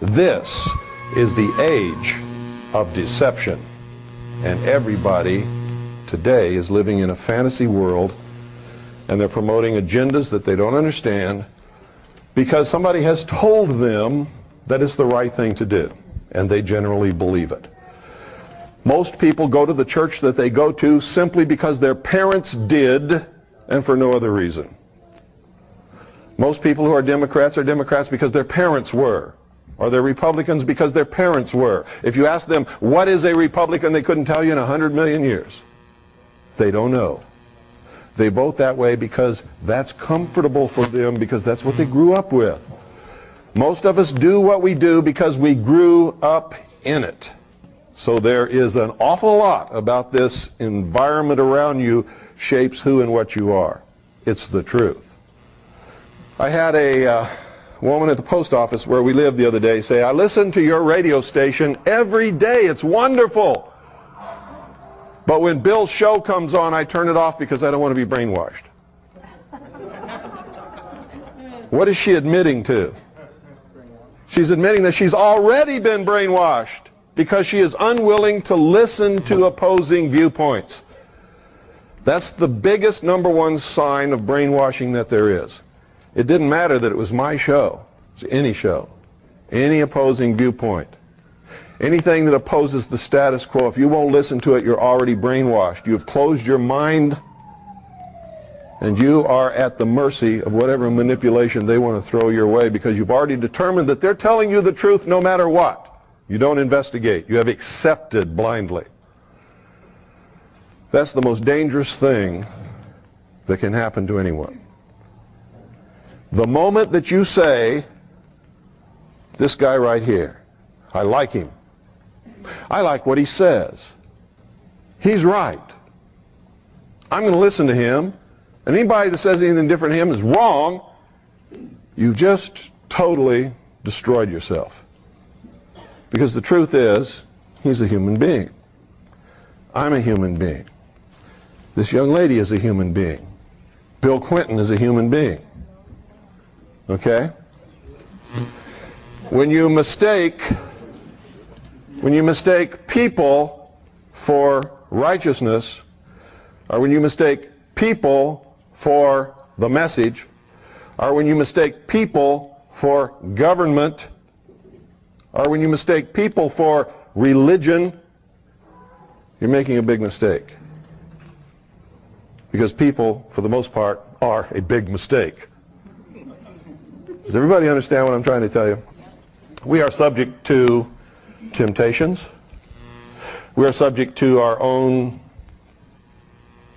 This is the age of deception, and everybody today is living in a fantasy world, and they're promoting agendas that they don't understand because somebody has told them that it's the right thing to do, and they generally believe it. Most people go to the church that they go to simply because their parents did and for no other reason. Most people who are Democrats because their parents were. Or they're Republicans because their parents were. If you ask them, what is a Republican, they couldn't tell you in 100 million years. They don't know. They vote that way because that's comfortable for them, because that's what they grew up with. Most of us do what we do because we grew up in it. So there is an awful lot about this environment around you shapes who and what you are. It's the truth. I had a woman at the post office where we live the other day say, I listen to your radio station every day. It's wonderful. But when Bill's show comes on, I turn it off because I don't want to be brainwashed. What is she admitting to? She's admitting that she's already been brainwashed because she is unwilling to listen to opposing viewpoints. That's the biggest #1 sign of brainwashing that there is. It didn't matter that it was my show. It's any show. Any opposing viewpoint. Anything that opposes the status quo, if you won't listen to it, you're already brainwashed. You've closed your mind, and you are at the mercy of whatever manipulation they want to throw your way, because you've already determined that they're telling you the truth no matter what. You don't investigate. You have accepted blindly. That's the most dangerous thing that can happen to anyone. The moment that you say, this guy right here, I like him. I like what he says. He's right. I'm going to listen to him. And anybody that says anything different to him is wrong. You've just totally destroyed yourself. Because the truth is, he's a human being. I'm a human being. This young lady is a human being. Bill Clinton is a human being. Okay? When you mistake people for righteousness, or when you mistake people for the message, or when you mistake people for government, or when you mistake people for religion, you're making a big mistake. Because people, for the most part, are a big mistake. Does everybody understand what I'm trying to tell you? We are subject to temptations. We are subject to our own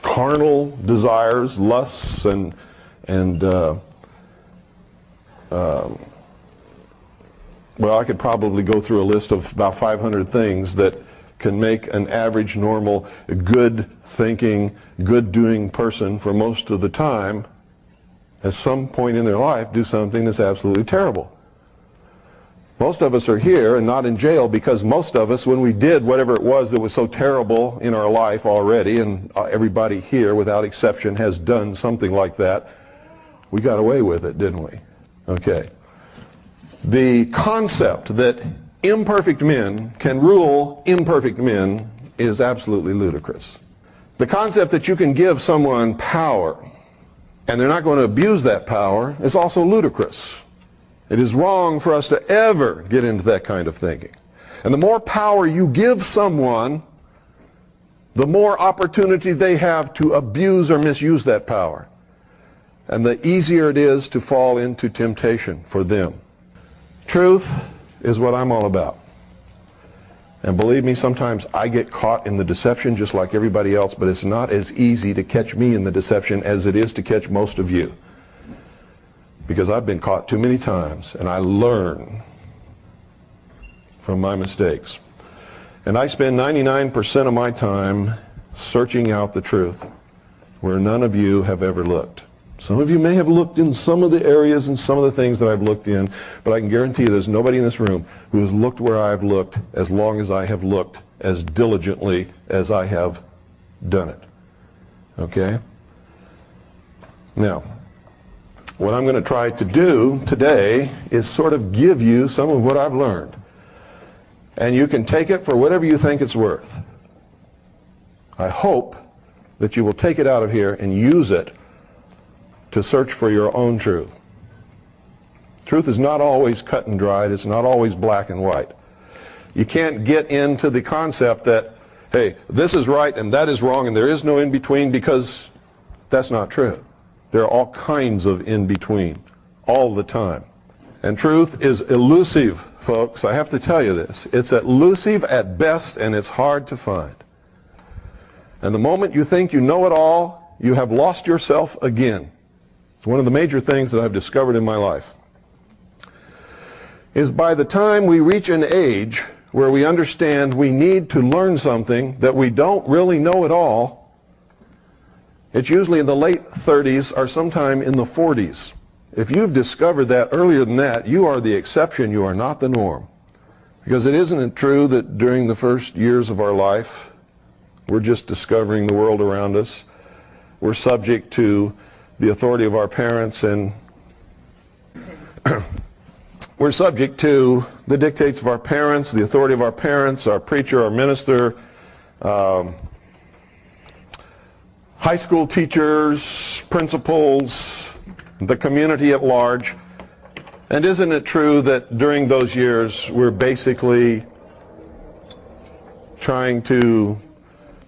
carnal desires, lusts, and well, I could probably go through a list of about 500 things that can make an average, normal, good-thinking, good-doing person for most of the time, at some point in their life, do something that's absolutely terrible. Most of us are here and not in jail because most of us, when we did whatever it was that was so terrible in our life already, and everybody here, without exception, has done something like that, we got away with it, didn't we? Okay. The concept that imperfect men can rule imperfect men is absolutely ludicrous. The concept that you can give someone power and they're not going to abuse that power is also ludicrous. It is wrong for us to ever get into that kind of thinking. And the more power you give someone, the more opportunity they have to abuse or misuse that power. And the easier it is to fall into temptation for them. Truth is what I'm all about. And believe me, sometimes I get caught in the deception just like everybody else, but it's not as easy to catch me in the deception as it is to catch most of you. Because I've been caught too many times, and I learn from my mistakes. And I spend 99% of my time searching out the truth where none of you have ever looked. Some of you may have looked in some of the areas and some of the things that I've looked in, but I can guarantee you there's nobody in this room who has looked where I've looked as long as I have looked, as diligently as I have done it. Okay? Now, what I'm going to try to do today is sort of give you some of what I've learned. And you can take it for whatever you think it's worth. I hope that you will take it out of here and use it to search for your own truth. Truth is not always cut and dried. It's not always black and white. You can't get into the concept that, hey, this is right and that is wrong and there is no in-between, because that's not true. There are all kinds of in-between all the time. And truth is elusive, folks. I have to tell you this. It's elusive at best, and it's hard to find. And the moment you think you know it all, you have lost yourself again. It's one of the major things that I've discovered in my life. Is by the time we reach an age where we understand we need to learn something that we don't really know at all, it's usually in the late 30s or sometime in the 40s. If you've discovered that earlier than that, you are the exception, you are not the norm. Because isn't it true that during the first years of our life, we're just discovering the world around us. We're subject to the authority of our parents, and we're subject to the dictates of our parents, the authority of our parents, our preacher, our minister, high school teachers, principals, the community at large. And isn't it true that during those years we're basically trying to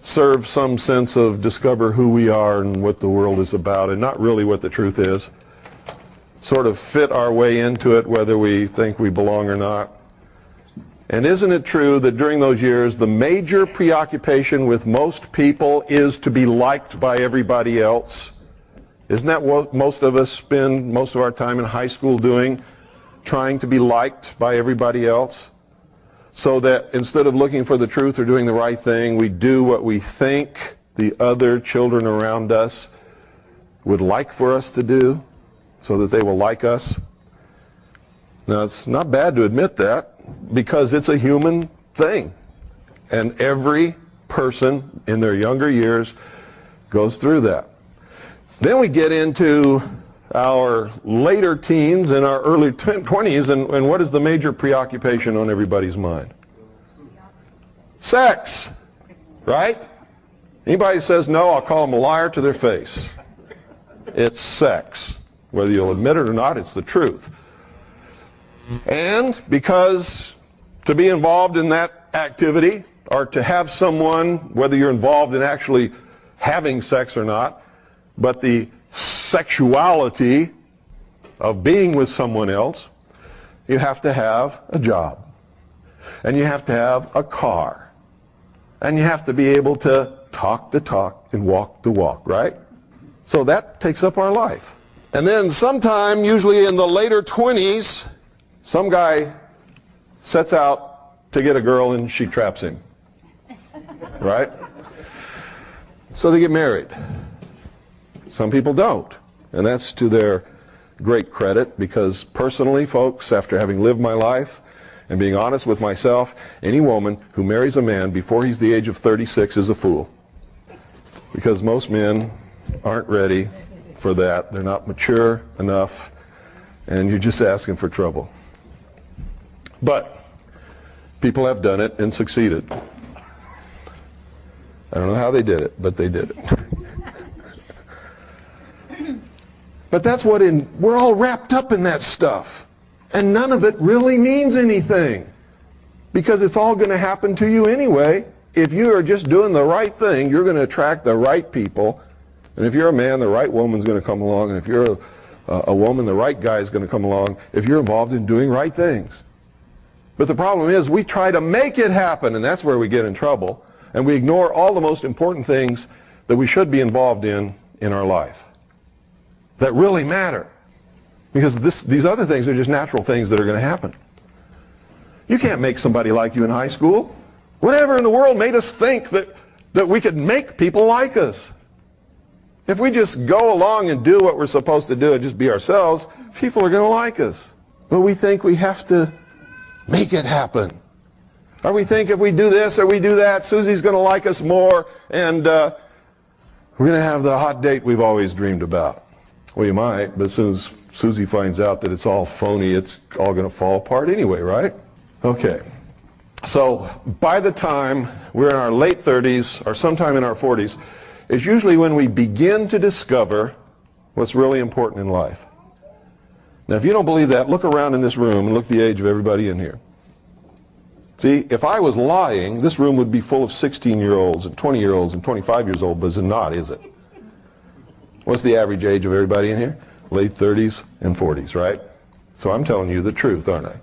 serve some sense of discover who we are and what the world is about, and not really what the truth is? Sort of fit our way into it whether we think we belong or not. And isn't it true that during those years the major preoccupation with most people is to be liked by everybody else? Isn't that what most of us spend most of our time in high school doing? Trying to be liked by everybody else? So that instead of looking for the truth or doing the right thing, we do what we think the other children around us would like for us to do, so that they will like us. Now, it's not bad to admit that, because it's a human thing. And every person in their younger years goes through that. Then we get into our later teens and our early 20s, and what is the major preoccupation on everybody's mind? Sex, right? Anybody says no, I'll call them a liar to their face. It's sex. Whether you'll admit it or not, it's the truth. And because to be involved in that activity, or to have someone, whether you're involved in actually having sex or not, but the sexuality of being with someone else, you have to have a job. And you have to have a car. And you have to be able to talk the talk and walk the walk, right? So that takes up our life. And then sometime, usually in the later 20s, some guy sets out to get a girl and she traps him, right? So they get married. Some people don't, and that's to their great credit, because personally, folks, after having lived my life and being honest with myself, any woman who marries a man before he's the age of 36 is a fool, because most men aren't ready for that. They're not mature enough, and you're just asking for trouble. But people have done it and succeeded. I don't know how they did it, but they did it. But that's what we're all wrapped up in that stuff, and none of it really means anything, because it's all going to happen to you anyway. If you are just doing the right thing, you're going to attract the right people. And if you're a man, the right woman's going to come along. And if you're a woman, the right guy is going to come along if you're involved in doing right things. But the problem is we try to make it happen, and that's where we get in trouble. And we ignore all the most important things that we should be involved in our life, that really matter. Because these other things are just natural things that are going to happen. You can't make somebody like you in high school. Whatever in the world made us think that we could make people like us? If we just go along and do what we're supposed to do and just be ourselves, people are going to like us. But we think we have to make it happen. Or we think if we do this or we do that, Susie's going to like us more, and we're going to have the hot date we've always dreamed about. Well, you might, but as soon as Susie finds out that it's all phony, it's all going to fall apart anyway, right? Okay. So by the time we're in our late 30s or sometime in our 40s, is usually when we begin to discover what's really important in life. Now, if you don't believe that, look around in this room and look at the age of everybody in here. See, if I was lying, this room would be full of 16-year-olds and 20-year-olds and 25 years old, but it's not, is it? What's the average age of everybody in here? Late 30s and 40s, right? So I'm telling you the truth, aren't I?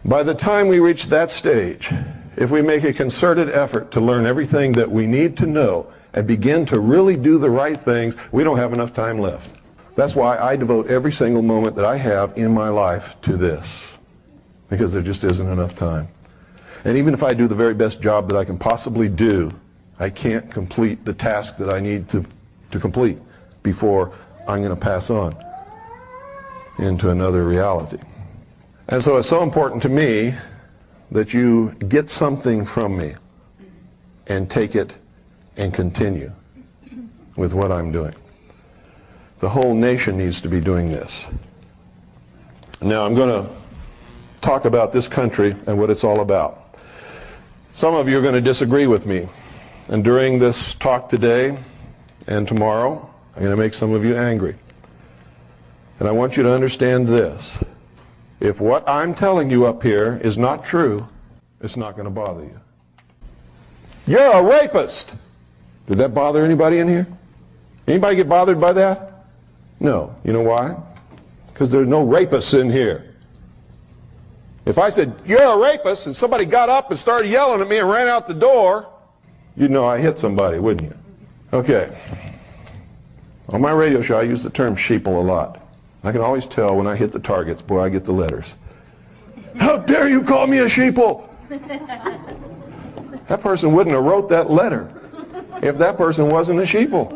By the time we reach that stage, if we make a concerted effort to learn everything that we need to know and begin to really do the right things, we don't have enough time left. That's why I devote every single moment that I have in my life to this, because there just isn't enough time. And even if I do the very best job that I can possibly do, I can't complete the task that I need to complete before I'm going to pass on into another reality. And so it's so important to me that you get something from me and take it and continue with what I'm doing. The whole nation needs to be doing this. Now I'm going to talk about this country and what it's all about. Some of you are going to disagree with me, and during this talk today and tomorrow, I'm going to make some of you angry. And I want you to understand this. If what I'm telling you up here is not true, it's not going to bother you. You're a rapist! Did that bother anybody in here? Anybody get bothered by that? No. You know why? Because there's no rapists in here. If I said, you're a rapist, and somebody got up and started yelling at me and ran out the door, you'd know I hit somebody, wouldn't you? Okay. On my radio show, I use the term sheeple a lot. I can always tell when I hit the targets, boy, I get the letters. How dare you call me a sheeple? That person wouldn't have wrote that letter if that person wasn't a sheeple.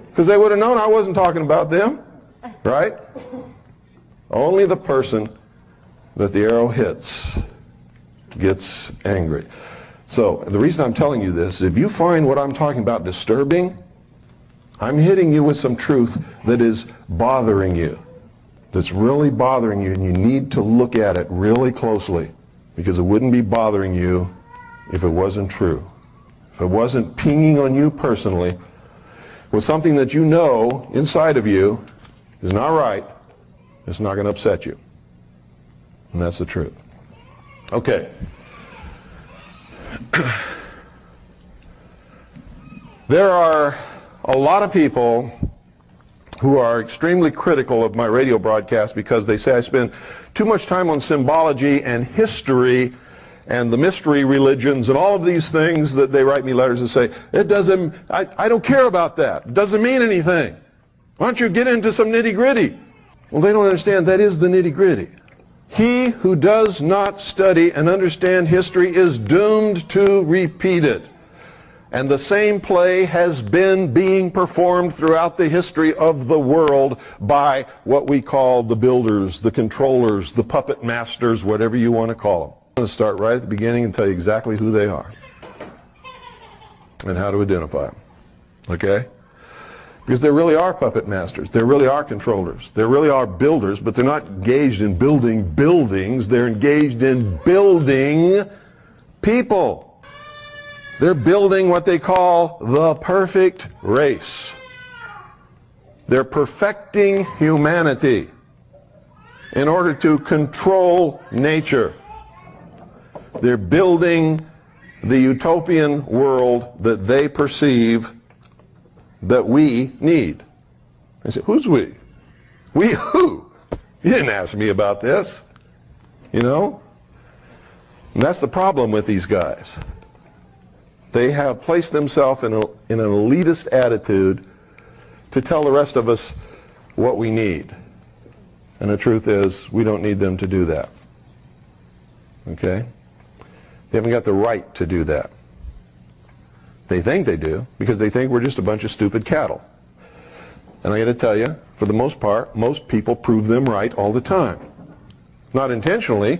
Because they would have known I wasn't talking about them, right? Only the person that the arrow hits gets angry. So the reason I'm telling you this, if you find what I'm talking about disturbing, I'm hitting you with some truth that is bothering you, that's really bothering you, and you need to look at it really closely, because it wouldn't be bothering you if it wasn't true. If it wasn't pinging on you personally with something that you know inside of you is not right, it's not going to upset you. And that's the truth. Okay. There are a lot of people who are extremely critical of my radio broadcast because they say I spend too much time on symbology and history and the mystery religions and all of these things that they write me letters and say, I don't care about that. It doesn't mean anything. Why don't you get into some nitty-gritty? Well, they don't understand that is the nitty-gritty. He who does not study and understand history is doomed to repeat it. And the same play has been being performed throughout the history of the world by what we call the builders, the controllers, the puppet masters, whatever you want to call them. I'm going to start right at the beginning and tell you exactly who they are and how to identify them. Okay? Because there really are puppet masters. There really are controllers. There really are builders, but they're not engaged in building buildings. They're engaged in building people. They're building what they call the perfect race. They're perfecting humanity in order to control nature. They're building the utopian world that they perceive that we need. I said, who's we? We who? You didn't ask me about this. You know? And that's the problem with these guys. They have placed themselves in an elitist attitude to tell the rest of us what we need. And the truth is, we don't need them to do that. Okay? They haven't got the right to do that. They think they do, because they think we're just a bunch of stupid cattle. And I got to tell you, for the most part, most people prove them right all the time. Not intentionally,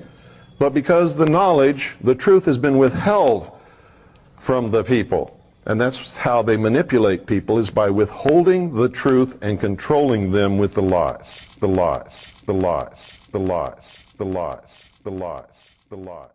but because the knowledge, the truth has been withheld from the people. And that's how they manipulate people, is by withholding the truth and controlling them with the lies, the lies, the lies, the lies, the lies, the lies, the lies.